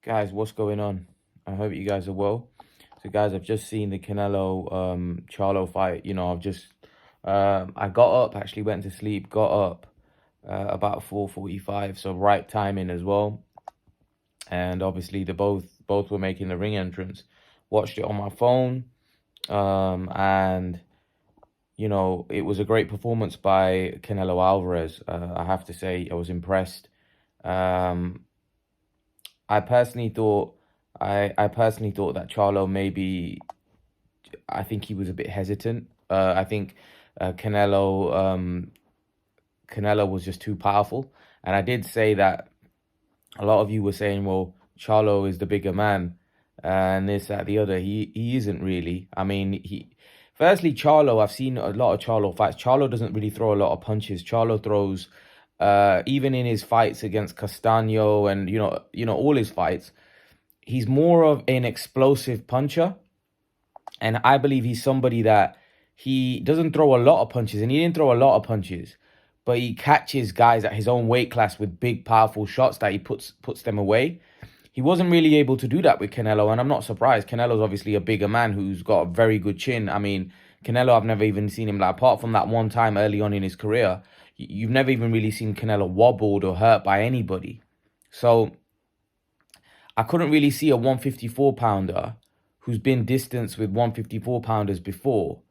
Guys, what's going on? I hope you guys are well. So, guys, I've just seen the Canelo Charlo fight. I got up, actually went to sleep, got up about 4:45, so right timing as well. And obviously, the both were making the ring entrance. Watched it on my phone, and it was a great performance by Canelo Alvarez. I have to say, I was impressed. Um, I personally thought I personally thought that Charlo maybe I think he was a bit hesitant. I think Canelo was just too powerful, and I did say that a lot of you were saying, well, Charlo is the bigger man, and this, that, the other. He isn't really. I mean, firstly, Charlo. I've seen a lot of Charlo fights. Charlo doesn't really throw a lot of punches. Charlo throws, even in his fights against Castaño and all his fights, he's more of an explosive puncher. And I believe he's somebody that he doesn't throw a lot of punches, and he didn't throw a lot of punches, but he catches guys at his own weight class with big, powerful shots that he puts them away. He wasn't really able to do that with Canelo, and I'm not surprised. Canelo's obviously a bigger man who's got a very good chin. I mean, Canelo, I've never even seen him, like, apart from that one time early on in his career, you've never even really seen Canelo wobbled or hurt by anybody. So I couldn't really see a 154 pounder who's been distanced with 154 pounders before,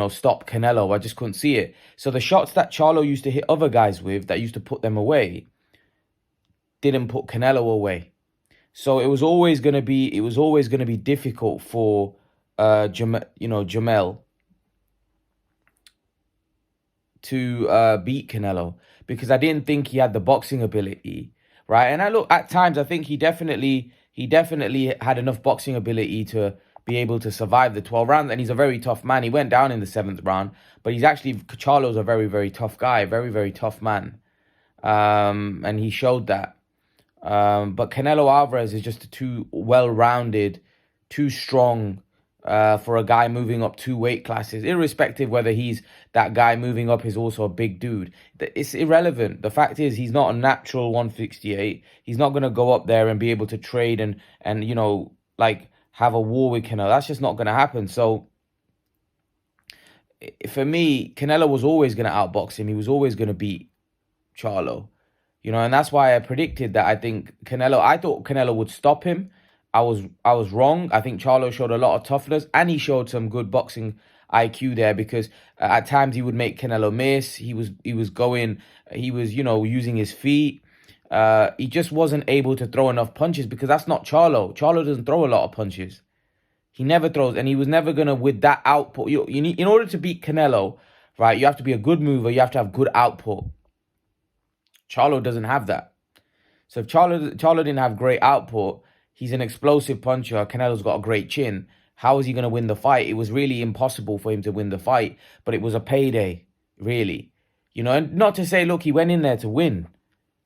stop Canelo. I just couldn't see it. So the shots that Charlo used to hit other guys with that used to put them away didn't put Canelo away. So it was always gonna be difficult for Jermell to beat Canelo, because I didn't think he had the boxing ability, right? And I look, at times I think he definitely had enough boxing ability to be able to survive the 12 rounds, and he's a very tough man. He went down in the 7th round, but Charlo's a very, very tough guy, very, very tough man. And he showed that. But Canelo Alvarez is just too well-rounded, too strong for a guy moving up 2 weight classes, irrespective whether he's that guy moving up is also a big dude. It's irrelevant. The fact is, he's not a natural 168. He's not going to go up there and be able to trade and like have a war with Canelo. That's just not going to happen. So for me, Canelo was always going to outbox him. He was always going to beat Charlo. And that's why I predicted that. I thought Canelo would stop him. I was wrong. I think Charlo showed a lot of toughness, and he showed some good boxing IQ there, because at times he would make Canelo miss. He was using his feet. He just wasn't able to throw enough punches, because that's not Charlo. Charlo doesn't throw a lot of punches. He never throws, and he was never gonna, with that output. You need, in order to beat Canelo, right? You have to be a good mover. You have to have good output. Charlo doesn't have that. So if Charlo didn't have great output, he's an explosive puncher. Canelo's got a great chin. How is he going to win the fight? It was really impossible for him to win the fight, but it was a payday, really. And not to say, look, he went in there to win.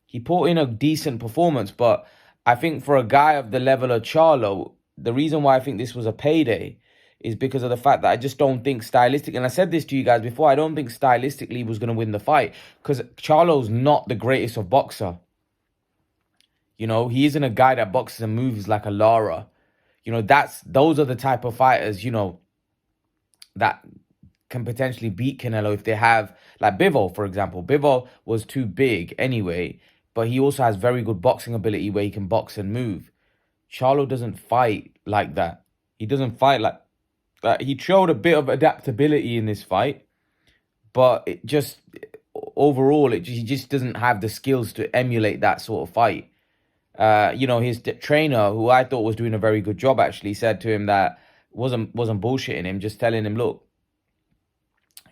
He put in a decent performance, but I think for a guy of the level of Charlo, the reason why I think this was a payday is because of the fact that I just don't think stylistic, and I said this to you guys before, I don't think stylistically he was going to win the fight, because Charlo's not the greatest of boxer. He isn't a guy that boxes and moves like a Lara. Those are the type of fighters, that can potentially beat Canelo if they have, like Bivol, for example. Bivol was too big anyway, but he also has very good boxing ability where he can box and move. Charlo doesn't fight like that. He doesn't fight like that. He showed a bit of adaptability in this fight, but overall, he just doesn't have the skills to emulate that sort of fight. His trainer, who I thought was doing a very good job, actually said to him that wasn't bullshitting him, just telling him, look,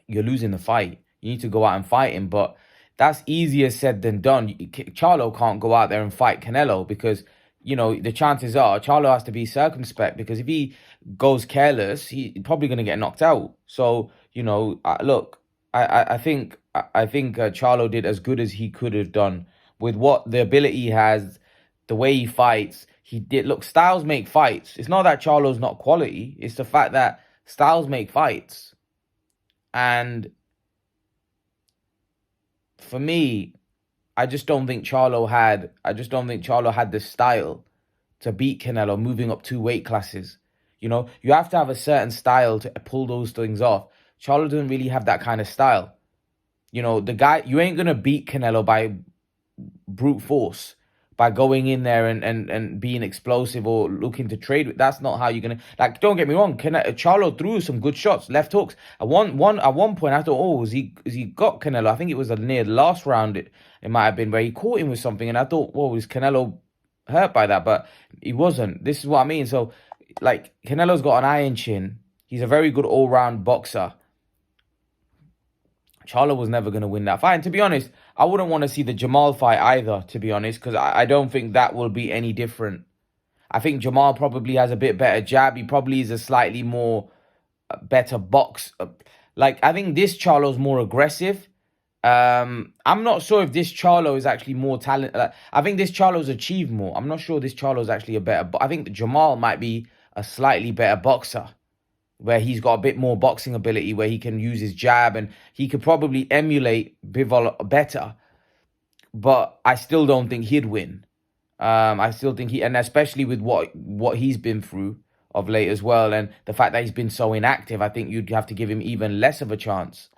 you're losing the fight. You need to go out and fight him. But that's easier said than done. Charlo can't go out there and fight Canelo, because, the chances are Charlo has to be circumspect, because if he goes careless, he's probably going to get knocked out. So, look, I think Charlo did as good as he could have done with what the ability he has, the way he fights. He did. Look, styles make fights. It's not that Charlo's not quality. It's the fact that styles make fights. And for me, I just don't think Charlo had the style to beat Canelo, moving up 2 weight classes. You know, you have to have a certain style to pull those things off. Charlo doesn't really have that kind of style. You know, the guy, you ain't gonna beat Canelo by brute force, by going in there and being explosive or looking to trade. That's not how you're gonna, like, don't get me wrong, Charlo threw some good shots, left hooks. At one point I thought, oh, has he got Canelo? I think it was near the last round, it might have been, where he caught him with something, and I thought, whoa, was Canelo hurt by that? But he wasn't. This is what I mean. So, like, Canelo's got an iron chin. He's a very good all-round boxer. Charlo was never going to win that fight. And to be honest, I wouldn't want to see the Jermell fight either, to be honest, because I don't think that will be any different. I think Jermell probably has a bit better jab. He probably is a slightly more better box. Like, I think this Charlo's more aggressive. I'm not sure if this Charlo is actually more talented. I think this Charlo's achieved more. I'm not sure this Charlo's actually a better. I think Jermell might be a slightly better boxer, where he's got a bit more boxing ability, where he can use his jab, and he could probably emulate Bivol better. But I still don't think he'd win. I still think and especially with what he's been through of late as well, and the fact that he's been so inactive, I think you'd have to give him even less of a chance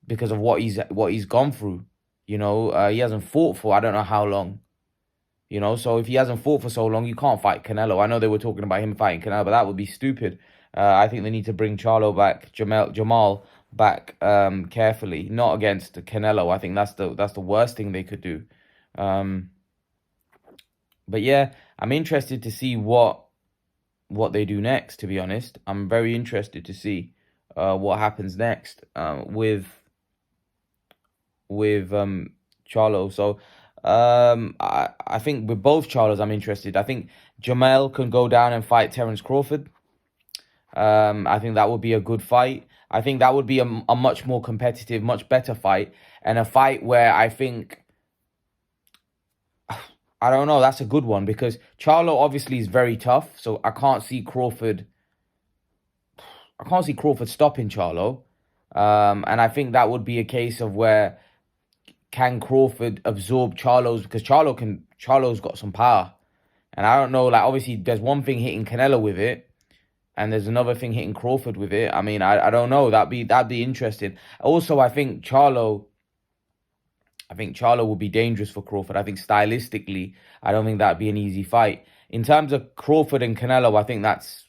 because of what he's gone through. You know, he hasn't fought for I don't know how long. You know, so if he hasn't fought for so long, you can't fight Canelo. I know they were talking about him fighting Canelo, but that would be stupid. I think they need to bring Charlo back, Jermell back carefully, not against Canelo. I think that's the worst thing they could do. But yeah, I'm interested to see what they do next. To be honest, I'm very interested to see what happens next with Charlo. So I think with both Charlos, I'm interested. I think Jermell can go down and fight Terence Crawford. I think that would be a good fight. I think that would be a much more competitive, much better fight, and a fight where I think, I don't know, that's a good one, because Charlo obviously is very tough, so I can't see Crawford stopping Charlo. And I think that would be a case of where, can Crawford absorb Charlo's, because Charlo's got some power. And I don't know, like, obviously there's one thing hitting Canelo with it, and there's another thing hitting Crawford with it. I mean, I don't know. That'd be interesting. Also, I think Charlo will be dangerous for Crawford. I think stylistically, I don't think that'd be an easy fight. In terms of Crawford and Canelo, I think that's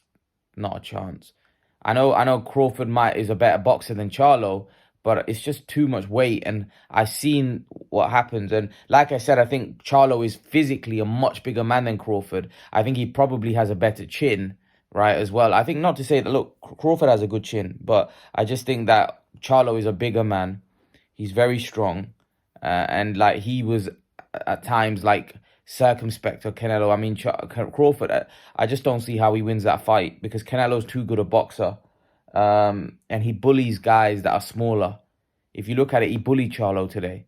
not a chance. I know Crawford is a better boxer than Charlo, but it's just too much weight, and I've seen what happens. And like I said, I think Charlo is physically a much bigger man than Crawford. I think he probably has a better chin, right, as well. I think, not to say that, look, Crawford has a good chin, but I just think that Charlo is a bigger man. He's very strong, and like, he was at times like circumspect of Canelo. I mean, Crawford, I just don't see how he wins that fight, because Canelo's too good a boxer. And he bullies guys that are smaller. If you look at it, he bullied Charlo today.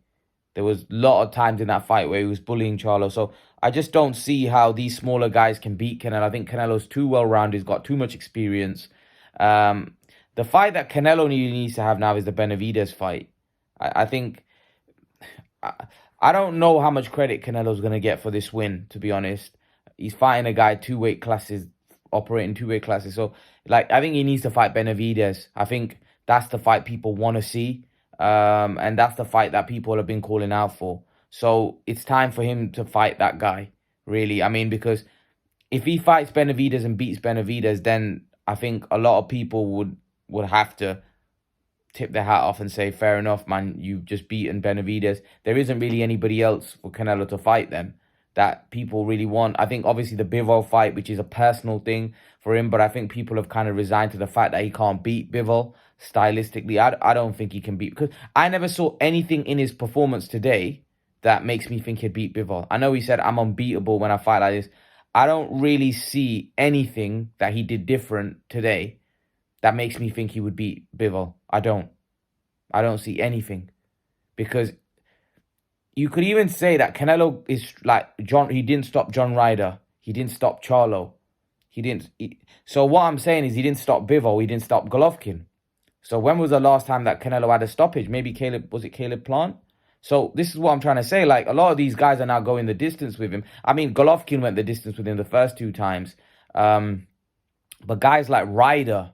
There was a lot of times in that fight where he was bullying Charlo. So I just don't see how these smaller guys can beat Canelo. I think Canelo's too well-rounded. He's got too much experience. The fight that Canelo needs to have now is the Benavidez fight. I think, I don't know how much credit Canelo's going to get for this win, to be honest. He's fighting a guy 2 weight classes, operating 2 weight classes. So, like, I think he needs to fight Benavidez. I think that's the fight people want to see. And that's the fight that people have been calling out for. So it's time for him to fight that guy, really. I mean, because if he fights Benavidez and beats Benavidez, then I think a lot of people would have to tip their hat off and say, fair enough, man, you've just beaten Benavidez. There isn't really anybody else for Canelo to fight then that people really want. I think obviously the Bivol fight, which is a personal thing for him, but I think people have kind of resigned to the fact that he can't beat Bivol stylistically. I don't think he can beat, because I never saw anything in his performance today that makes me think he'd beat Bivol. I know he said, I'm unbeatable when I fight like this. I don't really see anything that he did different today that makes me think he would beat Bivol. I don't see anything, because you could even say that Canelo is like he didn't stop John Ryder. He didn't stop Charlo. So what I'm saying is, he didn't stop Bivol. He didn't stop Golovkin. So when was the last time that Canelo had a stoppage? Maybe Caleb Plant? So this is what I'm trying to say. Like, a lot of these guys are now going the distance with him. I mean, Golovkin went the distance with him the first two times. Um, but guys like Ryder,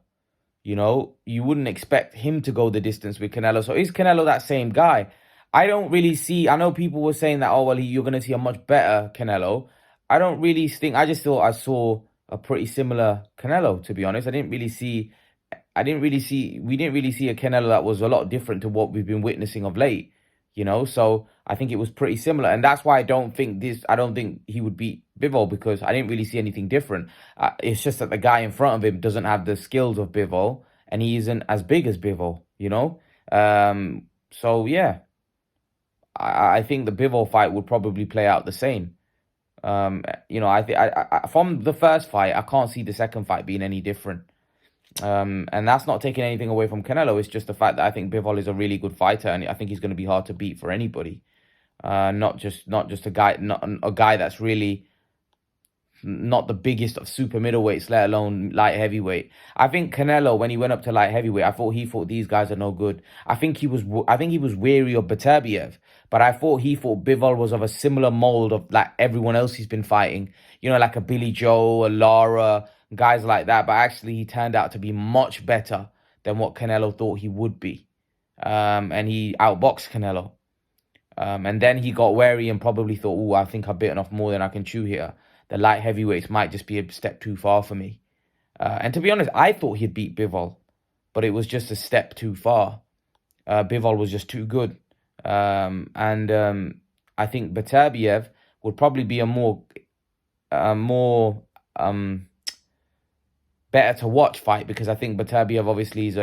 you wouldn't expect him to go the distance with Canelo. So is Canelo that same guy? I don't really see. I know people were saying that, oh, well, you're going to see a much better Canelo. I don't really think. I just thought I saw a pretty similar Canelo, to be honest. We didn't really see a Canelo that was a lot different to what we've been witnessing of late. So I think it was pretty similar. And that's why I don't think he would beat Bivol, because I didn't really see anything different. It's just that the guy in front of him doesn't have the skills of Bivol, and he isn't as big as Bivol. So yeah, I think the Bivol fight would probably play out the same. From the first fight, I can't see the second fight being any different. And that's not taking anything away from Canelo. It's just the fact that I think Bivol is a really good fighter, and I think he's going to be hard to beat for anybody. Not just a guy, not a guy that's really not the biggest of super middleweights, let alone light heavyweight. I think Canelo, when he went up to light heavyweight, I thought these guys are no good. I think he was wary of Beterbiev, but he thought Bivol was of a similar mold of like everyone else he's been fighting. Like a Billy Joe, a Lara, guys like that. But actually, he turned out to be much better than what Canelo thought he would be. And he outboxed Canelo. And then he got wary and probably thought, oh, I think I've bitten off more than I can chew here. The light heavyweights might just be a step too far for me. And to be honest, I thought he'd beat Bivol, but it was just a step too far. Bivol was just too good. I think Beterbiev would probably be a more better to watch fight, because I think Beterbiev obviously is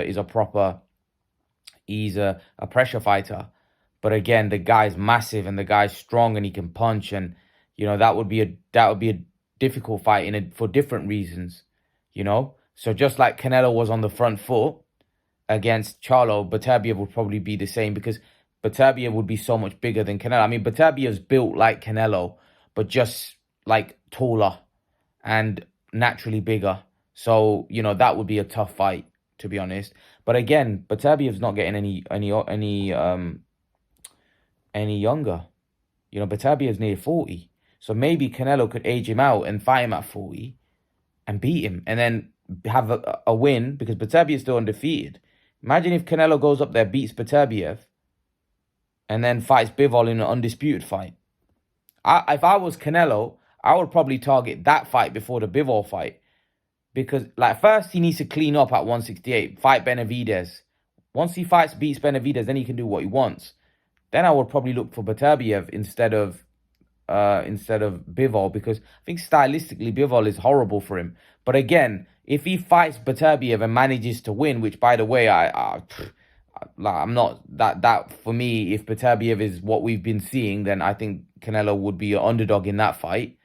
a pressure fighter. But again, the guy's massive and the guy's strong and he can punch, and that would be a difficult fight for different reasons. So just like Canelo was on the front foot against Charlo, Beterbiev would probably be the same, because Beterbiev would be so much bigger than Canelo. I mean, Beterbiev's built like Canelo, but just like taller and naturally bigger. So that would be a tough fight, to be honest. But again, Beterbiev's not getting any younger. Beterbiev's near 40. So maybe Canelo could age him out and fight him at 40 and beat him, and then have a win, because Beterbiev's still undefeated. Imagine if Canelo goes up there, beats Beterbiev, and then fights Bivol in an undisputed fight. If I was Canelo, I would probably target that fight before the Bivol fight. Because, first he needs to clean up at 168, fight Benavidez. Once he beats Benavidez, then he can do what he wants. Then I would probably look for Beterbiev instead of Bivol, because I think stylistically Bivol is horrible for him. But again, if he fights Beterbiev and manages to win, which by the way, I'm not that for me. If Beterbiev is what we've been seeing, then I think Canelo would be an underdog in that fight.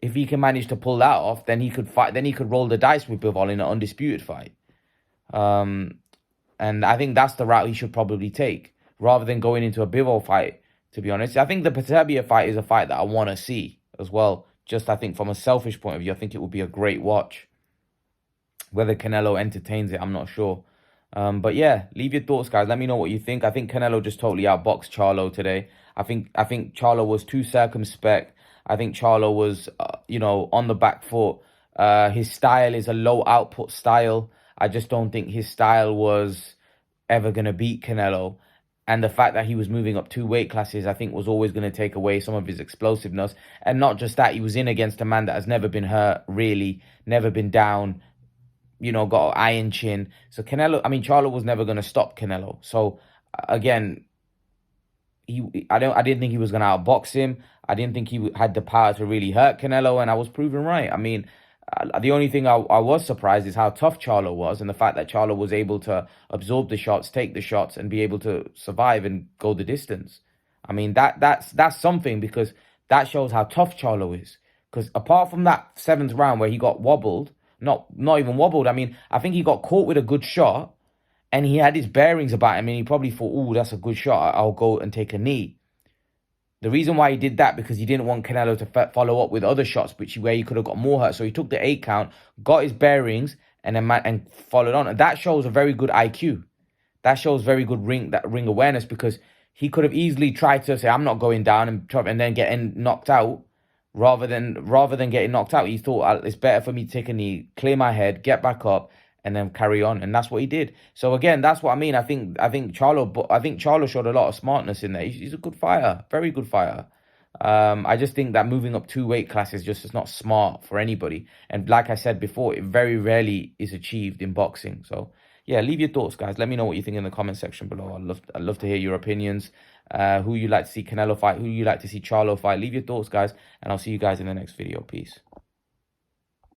If he can manage to pull that off, then he could fight. Then he could roll the dice with Bivol in an undisputed fight. And I think that's the route he should probably take, rather than going into a Bivol fight, to be honest. I think the Beterbiev fight is a fight that I want to see as well. Just, I think from a selfish point of view, I think it would be a great watch. Whether Canelo entertains it, I'm not sure. But yeah, leave your thoughts, guys. Let me know what you think. I think Canelo just totally outboxed Charlo today. I think Charlo was too circumspect. I think Charlo was, on the back foot. His style is a low output style. I just don't think his style was ever going to beat Canelo. And the fact that he was moving up 2 weight classes, I think, was always going to take away some of his explosiveness. And not just that, he was in against a man that has never been hurt, really, never been down, got an iron chin. So Charlo was never going to stop Canelo. So again, I didn't think he was going to outbox him. I didn't think he had the power to really hurt Canelo, and I was proven right. I mean, the only thing I was surprised is how tough Charlo was, and the fact that Charlo was able to absorb the shots, take the shots, and be able to survive and go the distance. I mean, that's something, because that shows how tough Charlo is. Because apart from that 7th round where he got wobbled, not even wobbled, I mean, I think he got caught with a good shot, and he had his bearings about him, and he probably thought, oh, that's a good shot, I'll go and take a knee. The reason why he did that, because he didn't want Canelo to follow up with other shots, where he could have got more hurt. So he took the 8 count, got his bearings, and followed on. And that shows a very good IQ. that shows very good ring awareness, because he could have easily tried to say, I'm not going down, and then getting knocked out. Rather than getting knocked out, he thought, it's better for me to take a knee, clear my head, get back up, and then carry on. And that's what he did. So again, that's what I mean. I think Charlo showed a lot of smartness in there. He's a good fighter, very good fighter. I just think that moving up 2 weight classes just is not smart for anybody. And like I said before, it very rarely is achieved in boxing. So yeah, leave your thoughts, guys. Let me know what you think in the comment section below. I'd love to hear your opinions. Who you like to see Canelo fight, who you like to see Charlo fight. Leave your thoughts, guys, and I'll see you guys in the next video. Peace.